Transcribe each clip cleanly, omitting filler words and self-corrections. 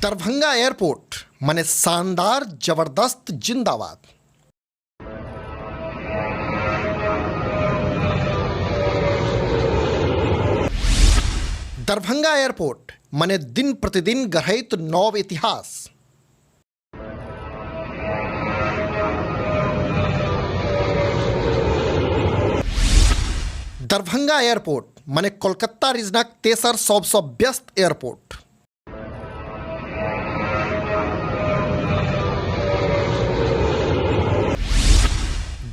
Darbhanga airport माने शानदार जबरदस्त जिंदाबाद। दरभंगा एयरपोर्ट माने दिन प्रतिदिन गढ़ैत नव इतिहास। दरभंगा एयरपोर्ट माने कोलकाता रीजनक तेसर सबसँ व्यस्त एयरपोर्ट।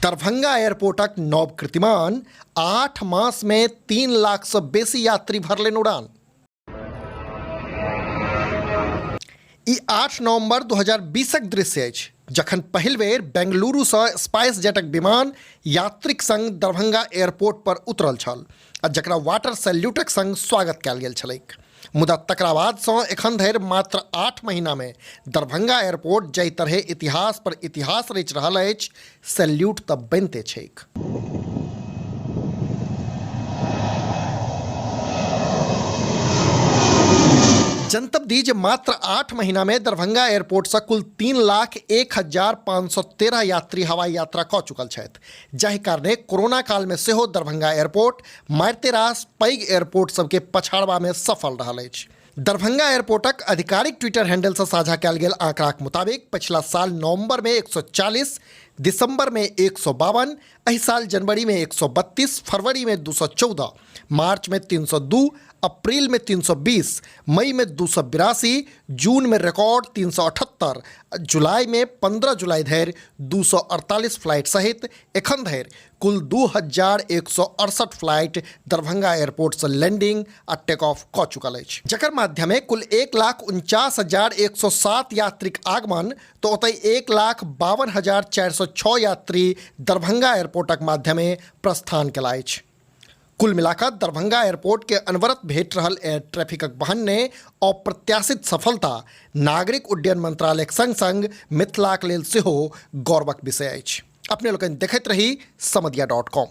दरभंगा एयरपोर्टक नव कीर्तिमान 8 मास में 3 लाख से बेसी यात्री भरलेन उड़ान। ई 8 नवंबर 2020क दृश्य अछि, जखन पहिल बेर बेंगलुरु से स्पाइस जेटक विमान यात्रीक संग दरभंगा एयरपोर्ट पर उतरल छल आ जकरा वाटर सैल्यूटक संग स्वागत कयल गेल छलैक। मुदा तकरा बाद सँ एखन धरि मात्र 8 महीना में दरभंगा एयरपोर्ट जाहि तरहे इतिहास पर इतिहास रचि रहल अछि, सैल्यूट तऽ बनिते छैक। जनतब दी जे मात्र 8 महीना में दरभंगा एयरपोर्ट से कुल 3,01,513 यात्री हवाई यात्रा कऽ चुकल छथि, जाहि कारणे कोरोना काल में सेहो दरभंगा एयरपोर्ट मारिते रास पैघ एयरपोर्ट सबके पछाड़बा में सफल रहल अछि। दरभंगा एयरपोर्टक आधिकारिक ट्विटर हैंडल से साझा कयल गेल आंकड़ाक मुताबिक पछिला साल नवंबर में 140, दिसंबर में 152, एहि साल जनवरी में 132, फरवरी में 214, मार्च में 302, अप्रैल में 320, मई में 282, जून में रिकॉर्ड 378, जुलाई में 15 जुलाई धरि 248 फ्लाइट सहित एखन धरि कुल 2168 फ्लाइट दरभंगा एयरपोर्ट से लैंडिंग आ टेक ऑफ कऽ चुकल अछि, जकर माध्यमे कुल 1,49,107 यात्रीक आगमन तो ओतय 1,52,406 यात्री दरभंगा एयरपोर्टक माध्यमे प्रस्थान कयला अछि। कुल मिलाकर दरभंगा एयरपोर्ट के अनवरत भेट रहल एयर ट्रैफिकक बहन ने अप्रत्याशित सफलता नागरिक उड्डयन मंत्रालयक संग संग मिथिलाक लेल सेहो गौरवक विषय अछि। अपने लोकनि देखैत रही समधिया.com।